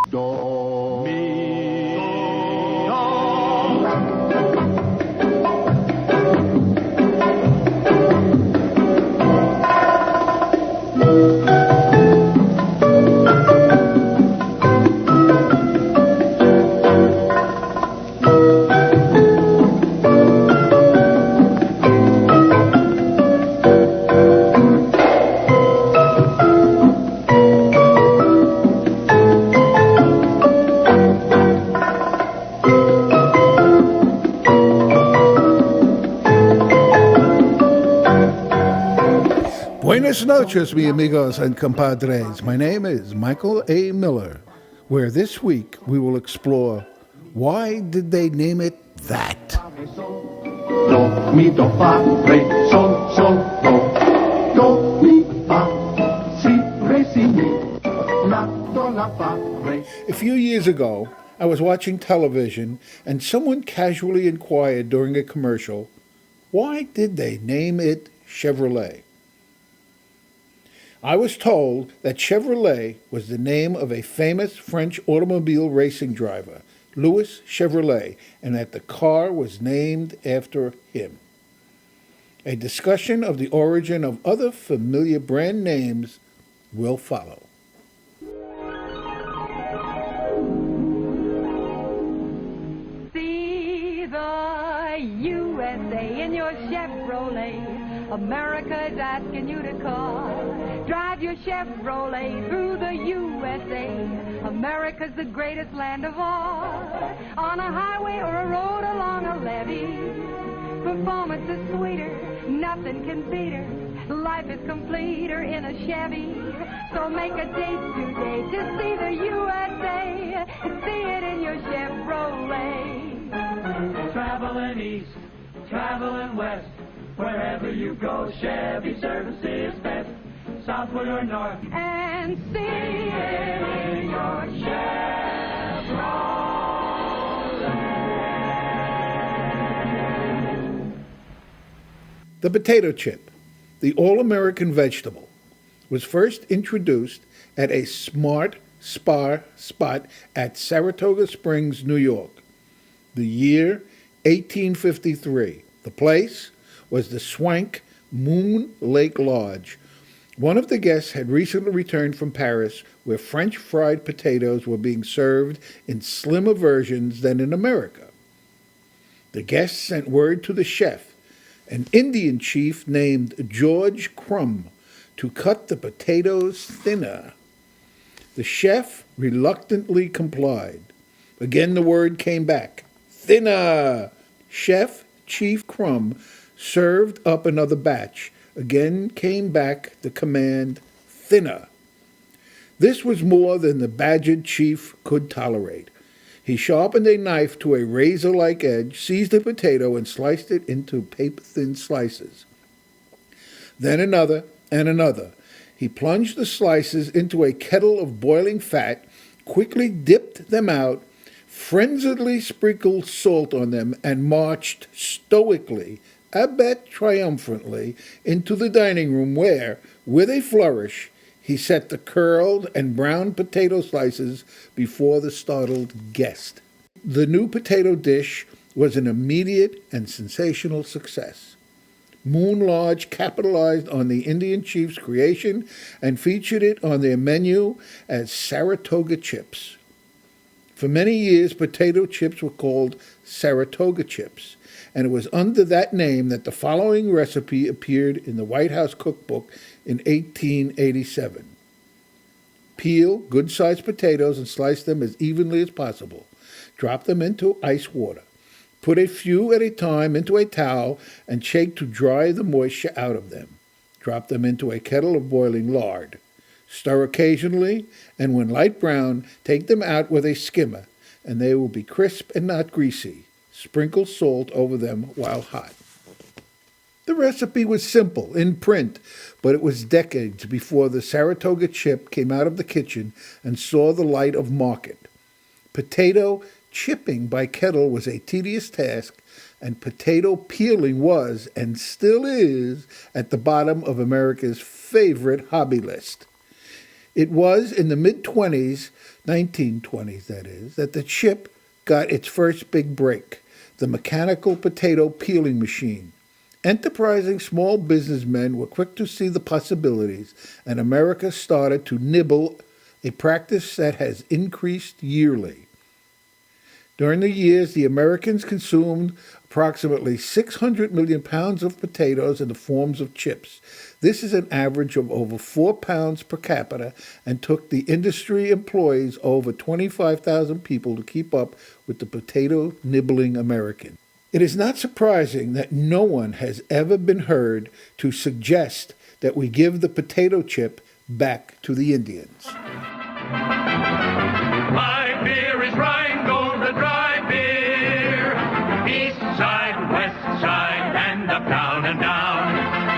Do, mi, do. Buenas noches, mi amigos and compadres. My name is Michael A. Miller, where this week we will explore why did they name it that? Do, mi, do, fa, re, sol, sol, do. Do, mi, fa, si, re, si, mi. La, do, la, fa, re. A few years ago, I was watching television and someone casually inquired during a commercial, why did they name it Chevrolet? I was told that Chevrolet was the name of a famous French automobile racing driver, Louis Chevrolet, and that the car was named after him. A discussion of the origin of other familiar brand names will follow. See the USA in your Chevrolet. America's asking you to call. Drive your Chevrolet through the USA. America's the greatest land of all. On a highway or a road along a levee, performance is sweeter, nothing can beat her. Life is completer in a Chevy. So make a date today to see the USA. See it in your Chevrolet. Traveling east, traveling west, wherever you go, Chevy service is best. Southward or north, And see it in your The potato chip, the all-American vegetable, was first introduced at a Smart Spar spot at Saratoga Springs, New York. The year 1853. The place was the Swank Moon Lake Lodge. One of the guests had recently returned from Paris, where French fried potatoes were being served in slimmer versions than in America. The guest sent word to the chef, an Indian chief named George Crumb, to cut the potatoes thinner. The chef reluctantly complied. Again the word came back, thinner. Chef Chief Crumb served up another batch. Again came back the command, thinner. This was more than the badgered chief could tolerate. He sharpened a knife to a razor-like edge, seized a potato, and sliced it into paper-thin slices. Then another and another. He plunged the slices into a kettle of boiling fat, quickly dipped them out, frenziedly sprinkled salt on them, and marched stoically, a bit triumphantly, into the dining room where, with a flourish, he set the curled and browned potato slices before the startled guest. The new potato dish was an immediate and sensational success. Moon Lodge capitalized on the Indian chief's creation and featured it on their menu as Saratoga chips. For many years, potato chips were called Saratoga chips, and it was under that name that the following recipe appeared in the White House cookbook in 1887. Peel good-sized potatoes and slice them as evenly as possible. Drop them into ice water. Put a few at a time into a towel and shake to dry the moisture out of them. Drop them into a kettle of boiling lard. Stir occasionally, and when light brown, take them out with a skimmer, and they will be crisp and not greasy. Sprinkle salt over them while hot. The recipe was simple in print, but it was decades before the Saratoga chip came out of the kitchen and saw the light of market. Potato chipping by kettle was a tedious task, and potato peeling was, and still is, at the bottom of America's favorite hobby list. It was in the mid-20s, 1920s that is, that the chip got its first big break, the mechanical potato peeling machine. Enterprising small businessmen were quick to see the possibilities, and America started to nibble, a practice that has increased yearly. During the years, the Americans consumed approximately 600 million pounds of potatoes in the forms of chips. This is an average of over 4 pounds per capita and took the industry employees over 25,000 people to keep up with the potato nibbling American. It is not surprising that no one has ever been heard to suggest that we give the potato chip back to the Indians. My beer is Rheingold, the dry beer. East side, west side, and up, down and down.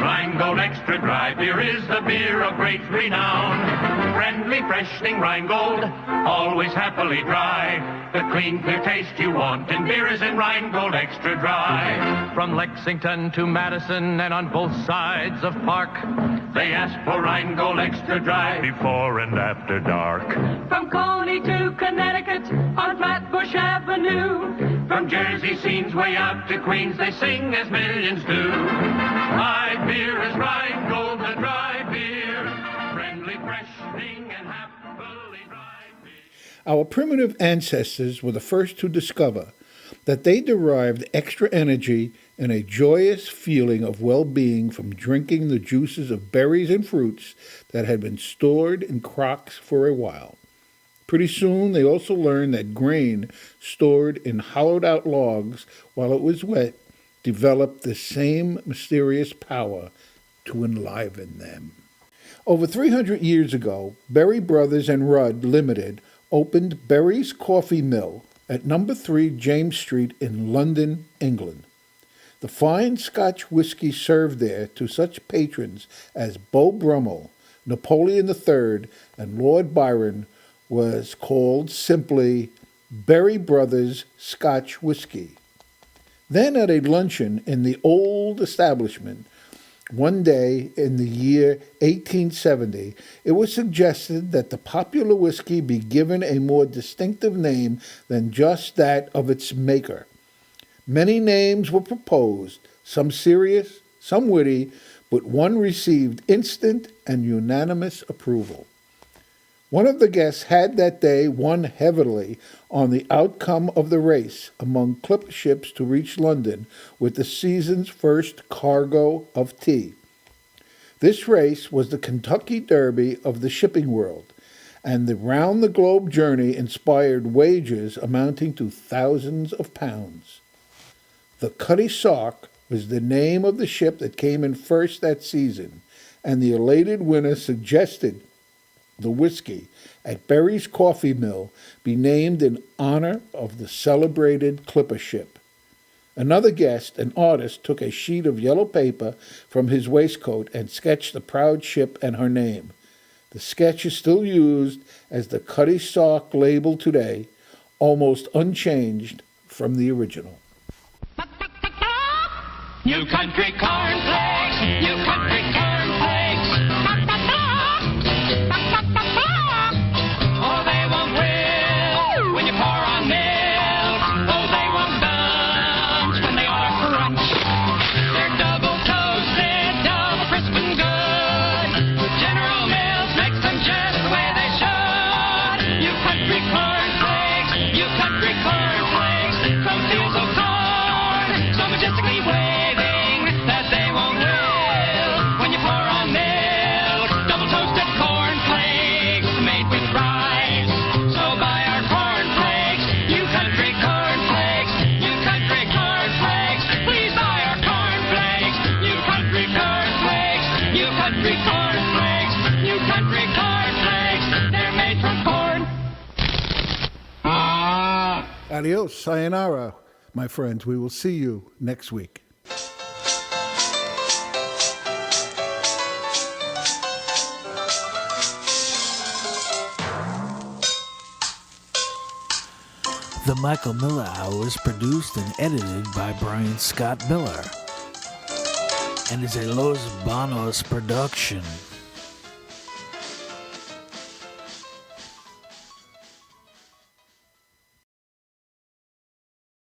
Rheingold extra dry beer is the beer of great renown. Friendly, freshening Rheingold, always happily dry. The clean, clear taste you want in beer is in Rheingold extra dry. From Lexington to Madison and on both sides of Park, they ask for Rheingold extra dry before and after dark. From Coney to Connecticut on Flatbush Avenue. From Jersey scenes way out to Queens, they sing as millions do. My beer is Rheingold, the dry beer. Friendly, freshening, and happily dry beer. Our primitive ancestors were the first to discover that they derived extra energy and a joyous feeling of well-being from drinking the juices of berries and fruits that had been stored in crocks for a while. Pretty soon, they also learned that grain stored in hollowed-out logs while it was wet developed the same mysterious power to enliven them. Over 300 years ago, Berry Brothers and Rudd Limited opened Berry's Coffee Mill at No. 3 James Street in London, England. The fine Scotch whiskey served there to such patrons as Beau Brummel, Napoleon III, and Lord Byron was called simply Berry Brothers Scotch Whiskey. Then at a luncheon in the old establishment, one day in the year 1870, it was suggested that the popular whiskey be given a more distinctive name than just that of its maker. Many names were proposed, some serious, some witty, but one received instant and unanimous approval. One of the guests had that day won heavily on the outcome of the race among clipper ships to reach London with the season's first cargo of tea. This race was the Kentucky Derby of the shipping world, and the round-the-globe journey inspired wagers amounting to thousands of pounds. The Cutty Sark was the name of the ship that came in first that season, and the elated winner suggested the whiskey at Berry's Coffee Mill be named in honor of the celebrated clipper ship. Another guest, an artist, took a sheet of yellow paper from his waistcoat and sketched the proud ship and her name. The sketch is still used as the Cutty Sark label today, almost unchanged from the original. You country cornflakes, you country cornflakes. Oh, they won't wilt when you pour on milk. Oh, they won't bunch when they are crunch. They're double toasted, double crisp and good. General Mills makes them just the way they should. You country cornflakes, you country cornflakes. From fields of corn, so majestically waving that they won't wilt when you pour on milk. Double toasted cornflakes made with rice. So buy our cornflakes, you country cornflakes, you country cornflakes. Please buy our cornflakes, you country cornflakes, you country cornflakes, you country cornflakes. They're made from corn. Adios, sayonara, my friends. We will see you next week. The Michael Miller Hour is produced and edited by Brian Scott Miller and is a Los Banos production.